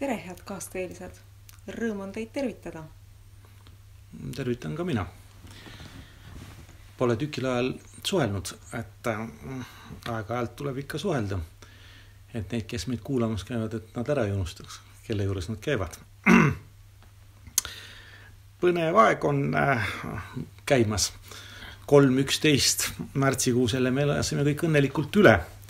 Tere, head kaasteelised! Rõõm on teid tervitada. Tervitan ka mina. Pole tükil ajal suhelnud, et aeg-ajalt tuleb ikka suhelda. Et neid, kes meid kuulamas käivad, et nad ära ei unustaks, kelle juures nad käivad. Põnev aeg on käimas. 3.11. märtsikuu selle me elasime kõik õnnelikult üle.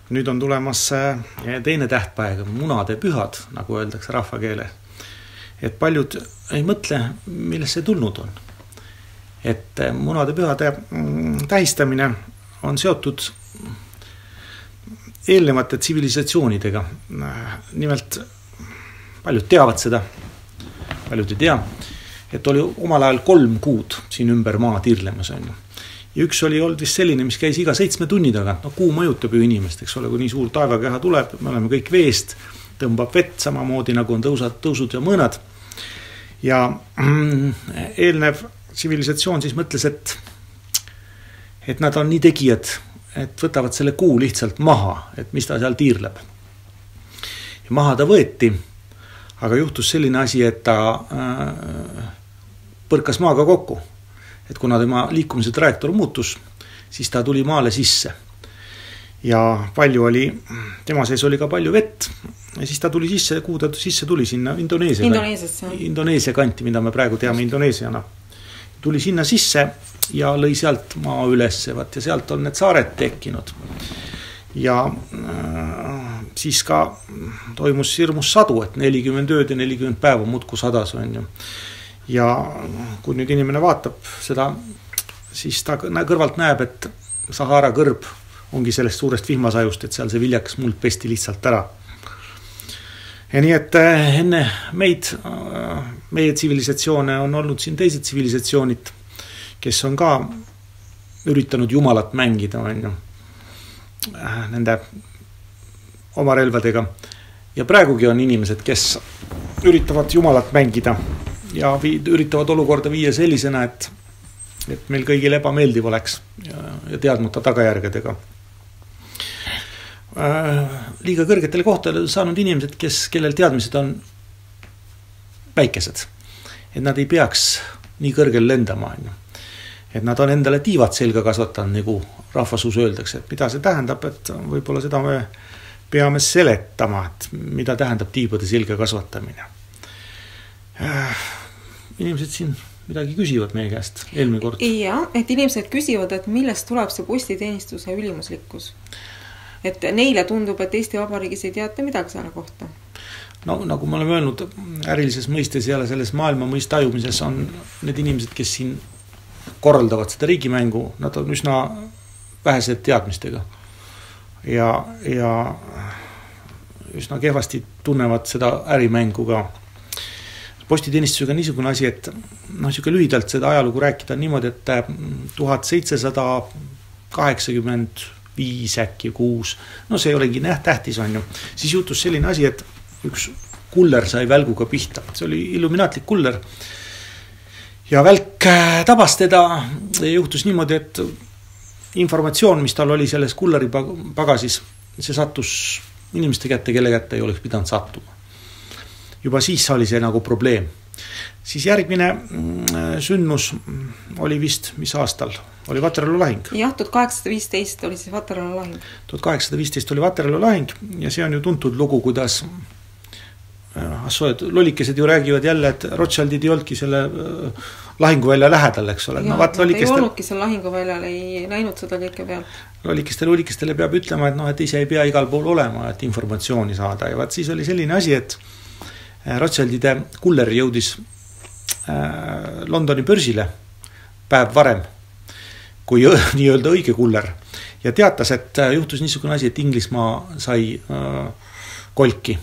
Nüüd on tulemas teine tähtpäev, munade pühad, nagu öeldakse rahvakeele. Et paljud ei mõtle, millest see tulnud on. Et munade pühade tähistamine on seotud eelnevate tsivilisatsioonidega. Nimelt, paljud teavad seda, paljud ei tea, et oli omal ajal 3 kuud siin ümber maa tirlemas on ju. Ja üks oli olnud vist selline, mis käis iga 7 tunni tagant. No kuu mõjutab ju inimest, eks ole, kui nii suur taevakeha tuleb, me oleme kõik veest, tõmbab vett samamoodi nagu on tõusud ja mõõnad. Ja eelnev tsivilisatsioon siis mõtles, et nad on nii tegijad, et võtavad selle kuu lihtsalt maha, et mis ta seal tiirleb. Ja maha ta võeti, aga juhtus selline asi, et ta põrkas maaga kokku. Et kuna tema liikumise trajektoor muutus, siis ta tuli maale sisse. Ja palju oli, tema sees oli ka palju vett. Ja siis ta tuli sisse, kuhu ta sisse tuli sinna Indoneesia kanti, mida me praegu teame Indoneesiana. Tuli sinna sisse ja lõi sealt maa üles, ja sealt on need saared tekkinud. Ja siis ka toimus hirmus sadu, et 40 ööd ja 40 päeva muudku sadas on ju. Ja kui nüüd inimene vaatab seda, siis ta kõrvalt näeb, et Sahara kõrb ongi sellest suurest vihmasajust, et seal see viljakas muld pesti lihtsalt ära. Ja nii, et enne meie tsivilisatsioone on olnud siin teised tsivilisatsioonid, kes on ka üritanud jumalat mängida on ju, nende oma relvadega. Ja praegugi on inimesed, kes üritavad jumalat mängida ja üritavad olukorda viia sellisena, et meil kõigil ebameeldiv oleks ja teadmata tagajärgedega. Liiga kõrgetele kohtadele saanud inimesed, kellel teadmised on väikesed. Et nad ei peaks nii kõrgel lendama. Et nad on endale tiivad selga kasvatanud, nagu rahvasuus öeldakse. Et mida see tähendab, et võib-olla seda me peame seletama, et mida tähendab tiibade selga kasvatamine. Inimesed siin midagi küsivad meie käest eelmine kord. Ja, et inimesed küsivad, et millest tuleb see postiteenistuse ülimuslikkus. Et neile tundub, et Eesti Vabariigis ei teata midagi selle kohta. No nagu me oleme öelnud, ärilises mõistes ja selles maailma mõistajumises on need inimesed, kes siin korraldavad seda riigimängu, nad on üsna vähesed teadmistega. Ja üsna kehvasti tunnevad seda ärimängu ka. Postiteenistusega on niisugune asi, et niisugune lühidalt seda ajalugu rääkida on niimoodi, et 1785 äkki 6, no see ei olegi tähtis on ju. Siis juhtus selline asi, et üks kuller sai välguga pihta. See oli illuminaatlik kuller. Ja välk tabas teda ja juhtus niimoodi, et informatsioon, mis tal oli selles kulleri pagasis, see sattus inimeste kätte, kelle kätte ei oleks pidanud sattuma. Juba siis oli see nagu probleem. Siis järgmine sündmus oli vist, mis aastal? Oli Vaterloo lahing. Jah, 1815 oli siis Vaterloo lahing. 1815 oli Vaterloo lahing ja see on ju tuntud lugu, kuidas lollikesed ju räägivad jälle, et Rothschildid ei olnudki selle lahinguvälja lähedal, eks ole. Ja, no, nad ei olnudki seal lahinguväljal, ei näinud seda kõike pealt. Lollikestele peab ütlema, et ise ei pea igal pool olema, et informatsiooni saada. Ja siis oli selline asi, et Rothschildide kuller jõudis Londoni börsile päev varem kui nii-öelda õige kuller ja teatas, et juhtus niisugune asi, et Inglismaa sai kolki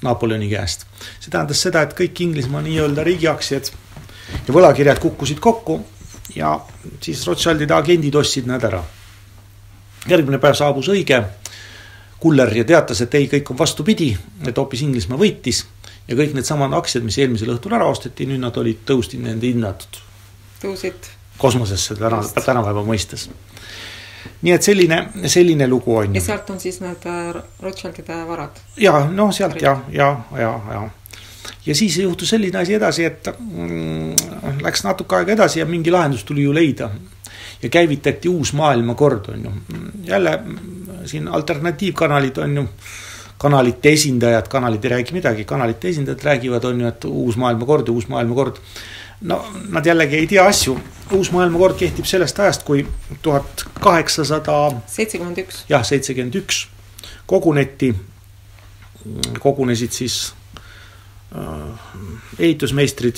Napoleoni käest. See tähendas seda, et kõik Inglismaa nii-öelda riigiaktsiad ja võlakirjad kukkusid kokku ja siis Rothschildide agendid ostsid nad ära. Järgmine päev saabus õige kuller ja teatas, et ei, kõik on vastupidi, et hoopis Inglismaa võitis ja kõik need samad aktsiad, mis eelmisel õhtul ära osteti, nüüd nad olid tõusti nende hinnad. Tõusid kosmosesse tänapäeva mõistes. nii et selline lugu on. Ja sealt on siis need Rothschildide varad? Ja, no sealt ja. Ja siis juhtus selline asi edasi, et läks natuke aega edasi ja mingi lahendus tuli ju leida. Ja käivitati uus maailmakord, on ju. Jälle siin alternatiivkanalid on ju, kanalite esindajad, kanalid ei räägi midagi, kanalite esindajad räägivad, on ju, et uus maailmakord. No, nad jällegi ei tea asju. Uus maailmakord kehtib sellest ajast, kui 1871. Jah, 71 kogunesid siis ehitusmeistrid,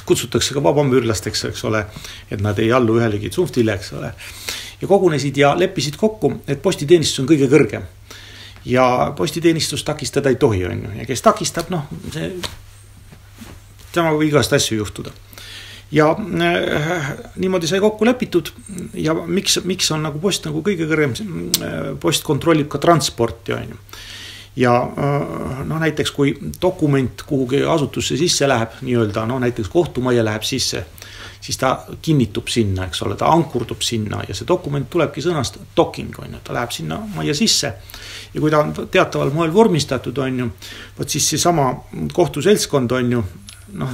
kutsutakse ka vabamüürlasteks, eks ole, et nad ei allu ühelegi tsunftile, eks ole. Ja kogunesid ja leppisid kokku, et postiteenistus on kõige kõrgem. Ja postiteenistus takistada ei tohi, on ju. Ja kes takistab, noh, tema võib igast asju juhtuda. Ja niimoodi sai kokku lepitud ja miks on nagu post nagu kõige kõrgem, post kontrollib ka transporti, on ju. Ja no näiteks kui dokument kuhugi asutusse sisse läheb, nii-öelda, no näiteks kohtumaja läheb sisse, siis ta kinnitub sinna, eks ole, ta ankurdub sinna ja see dokument tulebki sõnast docking, on ju, ta läheb sinna maja sisse ja kui ta on teataval moel vormistatud, on ju, võt siis see sama kohtuseltskond, on ju, noh,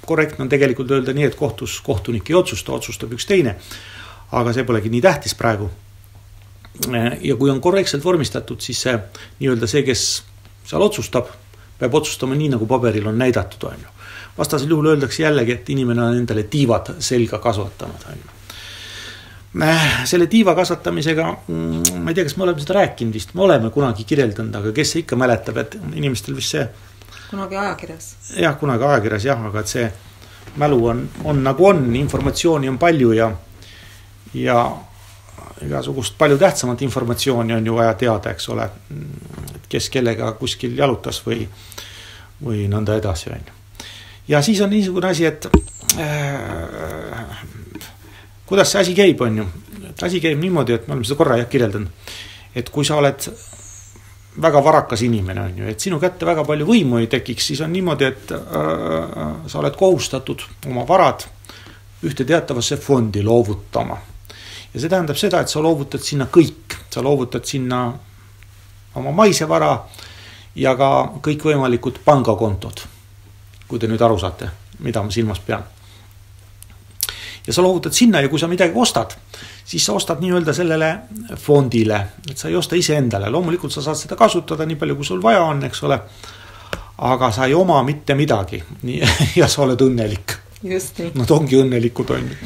korrektne on tegelikult öelda nii, et kohtunik ei otsustab üks teine, aga see polegi nii tähtis praegu. Ja kui on korrektselt vormistatud, siis see, nii-öelda see, kes seal otsustab, peab otsustama nii, nagu paberil on näidatud, on ju. Vastasel juhul öeldakse jällegi, et inimene on endale tiivad selga kasvatanud, on ju. Selle tiiva kasvatamisega, ma ei tea, kas me oleme seda rääkinud vist, me oleme kunagi kirjeldanud, aga kes ikka mäletab, et inimestel vist see kunagi ajakirjas. Jah, kunagi ajakirjas, jah, aga et see mälu on nagu on, informatsiooni on palju ja igasugust palju tähtsamat informatsiooni on ju vaja teada, eks ole, kes kellega kuskil jalutas või nõnda edasi, on ju. Ja siis on niisugune asi, et kuidas see asi käib, on ju. Et asi käib niimoodi, et me oleme seda korra kirjeldanud, et kui sa oled väga varakas inimene, on ju, et sinu kätte väga palju võimu ei tekiks, siis on niimoodi, et sa oled kohustatud oma varad ühte teatavasse fondi loovutama. Ja see tähendab seda, et sa loovutad sinna kõik. Sa loovutad sinna oma maisevara ja ka kõik võimalikud pangakontod, kui te nüüd aru saate, mida ma silmas pean. Ja sa loovutad sinna ja kui sa midagi ostad, siis sa ostad nii-öelda sellele fondile, et sa ei osta ise endale. Loomulikult sa saad seda kasutada nii palju, kui sul vaja on, eks ole, aga sa ei oma mitte midagi ja sa oled õnnelik. Just nii. Nad ongi õnnelikud, on ju.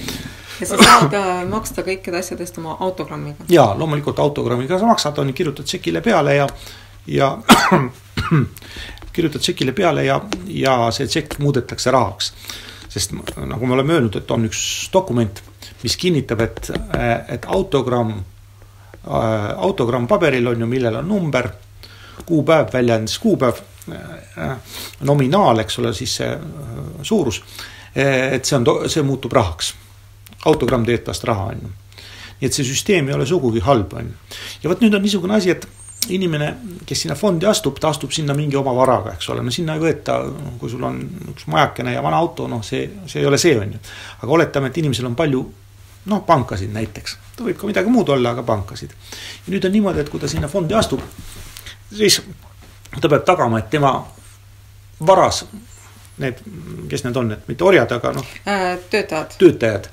Ja sa saad maksta kõikide asjadest oma autogrammiga. Ja, loomulikult autogrammiga sa maksad, on kirjutad tšekile peale ja kirjutad tšekile peale ja see tšekk muudetakse rahaks. Sest nagu me oleme öelnud, et on üks dokument, mis kinnitab, et autogramm paberil on ju, millel on number, kuupäev, väljaandis kuupäev, nominaal, eks ole, siis see suurus, et see muutub rahaks. Autogramm teed vast raha, on ju. Nii et see süsteem ei ole sugugi halb, on ju. Ja võt nüüd on niisugune asi, et inimene, kes sinna fondi astub, ta astub sinna mingi oma varaga, eks ole. No sinna ei võeta, kui sul on üks majakene ja vana auto, noh, see ei ole see, on ju. Aga oletame, et inimesel on palju, noh, pankasid näiteks. Ta võib ka midagi muud olla, aga pankasid. Ja nüüd on niimoodi, et kui ta sinna fondi astub, siis ta peab tagama, et tema varas, kes need on, et mitte orjad, aga noh, töötajad.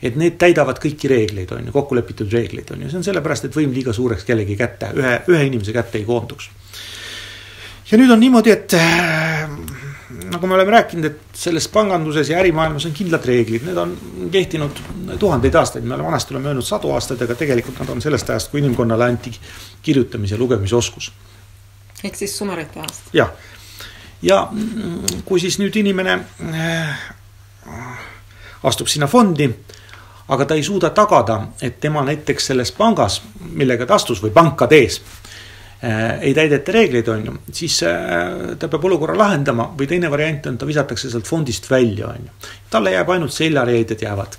Et need täidavad kõiki reegleid, on ju, kokkulepitud reegleid, on ju. See on sellepärast, et võim liiga suureks kellegi kätte, ühe inimese kätte ei koonduks. Ja nüüd on niimoodi, et nagu me oleme rääkinud, et selles panganduses ja ärimaailmas on kindlad reeglid. Need on kehtinud tuhandeid aastaid, me vanasti oleme öelnud 100 aastaid, aga tegelikult nad on sellest ajast, kui inimkonnale anti kirjutamise ja lugemisoskus. Ehk siis sumerite ajast. Ja kui siis nüüd inimene astub sinna fondi, aga ta ei suuda tagada, et tema näiteks selles pangas, millega ta astus või pankades ei täideta reegleid, on ju, siis ta peab olukorra lahendama või teine variant on, ta visatakse sealt fondist välja, on ju. Talle jääb ainult seljareeded jäävad.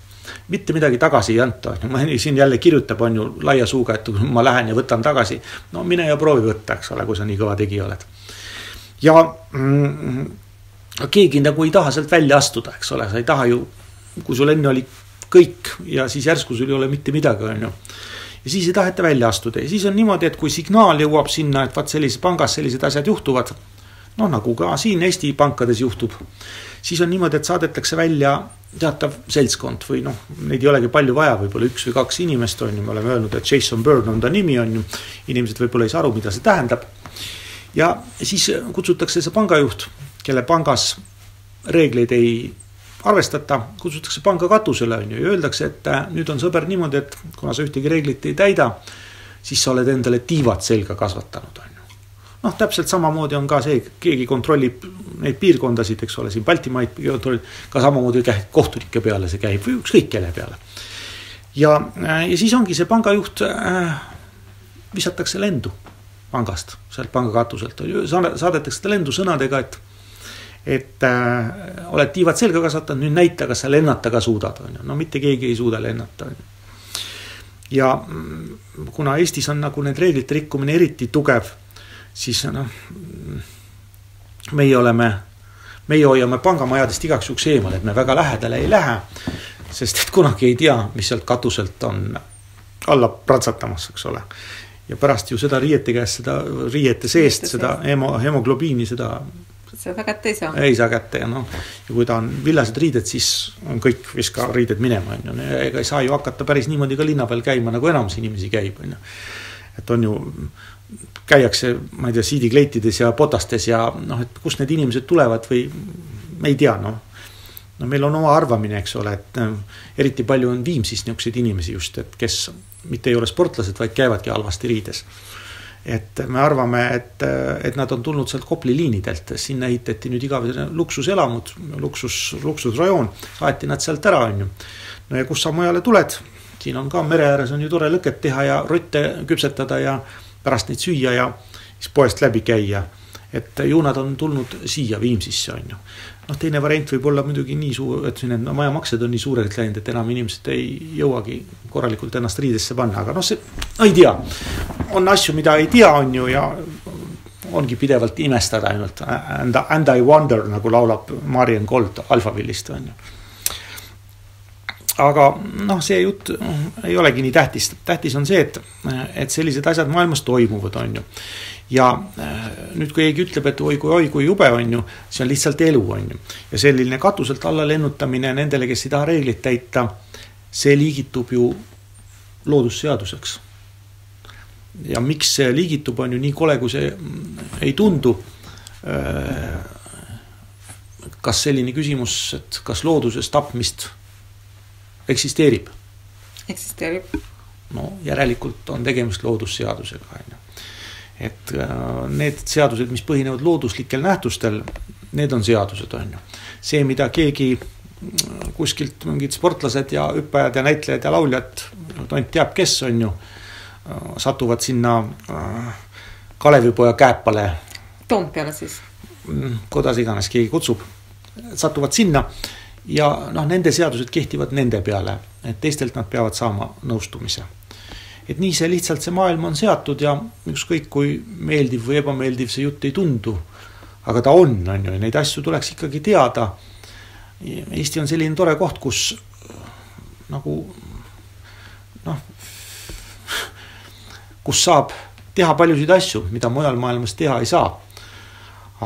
Mitte midagi tagasi ei anta. Ma siin jälle kirjutab, on ju, laia suuga, et ma lähen ja võtan tagasi. No mine ja proovi võtta, eks ole, kui sa nii kõva tegi oled. Ja keegi nagu ei taha sealt välja astuda, eks ole, sa ei taha ju, kui sul enne oli kõik ja siis järsku sul ei ole mitte midagi, on ju. Ja siis ei taheta välja astuda ja siis on niimoodi, et kui signaal jõuab sinna, et vaat sellises pangas sellised asjad juhtuvad, noh nagu ka siin Eesti pankades juhtub, siis on niimoodi, et saadetakse välja teatav seltskond või noh, neid ei olegi palju vaja, võib-olla 1 või 2 inimest on ju, me oleme öelnud, et Jason Byrne on ta nimi on ju, inimesed võib-olla ei saa aru, mida see tähendab. Ja siis kutsutakse see pangajuht, kelle pangas reegleid ei arvestata, kutsutakse panga katusele on ju, ja öeldakse, et nüüd on sõber niimoodi, et kuna sa ühtegi reeglit ei täida, siis sa oled endale tiivad selga kasvatanud on ju. Noh, täpselt samamoodi on ka see, keegi kontrollib neid piirkondasid, eks ole, siin Baltimaid ka samamoodi kohtunike peale see käib või ükskõik kelle peale. Ja siis ongi see pangajuht visatakse lendu pangast, sealt panga katuselt. Saadetakse ta lendu sõnadega, et oled tiivad selga kasvatanud, nüüd näita, kas sa lennata ka suudad. No mitte keegi ei suuda lennata. Ja kuna Eestis on nagu need reeglite rikkumine eriti tugev, siis noh, meie hoiame pangamajadest igaks juks eemal, et me väga lähedale ei lähe, sest et kunagi ei tea, mis sealt katuselt on alla pratsatamas, eks ole. Ja pärast ju seda riiete käest, seda riiete seest, seda hemoglobiini, seda kätte ei saa. Ei saa kätte ja noh, ja kui ta on villased riided, siis on kõik viska riided minema. Ega ei saa ju hakata päris niimoodi ka linna peal käima, nagu enamus inimesi käib. Et on ju, käiakse, ma ei tea, siidikleitides ja potastes ja noh, et kust need inimesed tulevad või me ei tea, noh. No meil on oma arvamine, eks ole, et eriti palju on Viimsis niisuguseid inimesi just, et kes mitte ei ole sportlased, vaid käivadki halvasti riides. Et me arvame, et nad on tulnud sealt Kopli liinidelt, sinna ehitati nüüd igavesena luksuselamud, luksusrajoon, saeti nad sealt ära on ju. No ja kus sa mujale tuled, siin on ka mere ääres on ju tore lõket teha ja rotte küpsetada ja pärast neid süüa ja siis poest läbi käia. Et ju nad on tulnud siia Viimsisse on ju. Noh, teine variant võib olla muidugi nii suur, et need majamaksed on nii suurelt läinud, et enam inimesed ei jõuagi korralikult ennast riidesse panna, aga noh, see ei tea. On asju, mida ei tea on ju ja ongi pidevalt imestada ainult. And I wonder, nagu laulab Marian Gold Alphavillist on ju. Aga noh, see jutt ei olegi nii tähtis. Tähtis on see, et sellised asjad maailmas toimuvad on ju. Ja nüüd kui keegi ütleb, et oi kui jube on ju, see on lihtsalt elu on ju. Ja selline katuselt alla lennutamine nendele, kes ei taha reeglit täita, see liigitub ju loodusseaduseks. Ja miks see liigitub on ju nii kole, kui see ei tundu. Kas selline küsimus, et kas looduses tapmist eksisteerib? Eksisteerib. No järelikult on tegemist loodusseadusega on ju. Et need seadused, mis põhinevad looduslikel nähtustel, need on seadused on ju. See, mida keegi kuskilt mingid sportlased ja hüppajad ja näitlejad ja lauljad, tont teab kes on ju, satuvad sinna Kalevipoja Kääpale. Toompeale siis. Kuidas iganes keegi kutsub, satuvad sinna ja noh, nende seadused kehtivad nende peale, et teistelt nad peavad saama nõustumise. Et nii see lihtsalt see maailm on seatud ja ükskõik kui meeldiv või ebameeldiv see jutt ei tundu, aga ta on ju, neid asju tuleks ikkagi teada. Eesti on selline tore koht, kus nagu noh, kus saab teha paljusid asju, mida mujal maailmas teha ei saa.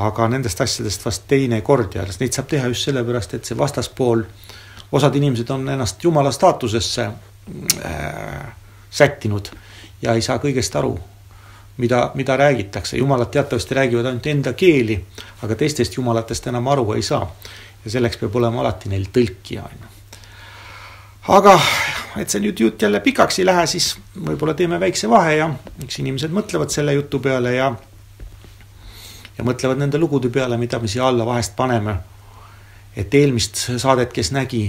Aga nendest asjadest vast teine kord ja neid saab teha just sellepärast, et see vastaspool, osad inimesed on ennast jumala staatusesse sättinud ja ei saa kõigest aru, mida räägitakse. Jumalad teatavasti räägivad ainult enda keeli, aga teistest jumalatest enam aru ei saa. Ja selleks peab olema alati neil tõlkija. Aga et see nüüd jutt jälle pikaks ei lähe, siis võib-olla teeme väikse vahe ja üks inimesed mõtlevad selle jutu peale ja mõtlevad nende lugude peale, mida me siia alla vahest paneme. Et eelmist saadet, kes nägi,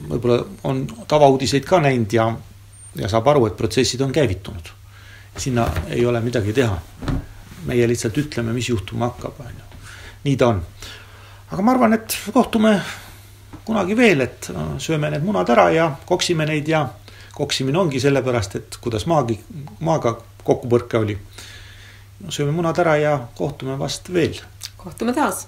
võib-olla on tavauudiseid ka näinud ja saab aru, et protsessid on käivitunud. Sinna ei ole midagi teha. Meie lihtsalt ütleme, mis juhtuma hakkab. Nii ta on. Aga ma arvan, et kohtume kunagi veel, et sööme need munad ära ja koksime neid ja koksimine ongi sellepärast, et kuidas maaga kokkupõrke oli. Sööme munad ära ja kohtume vast veel. Kohtume taas.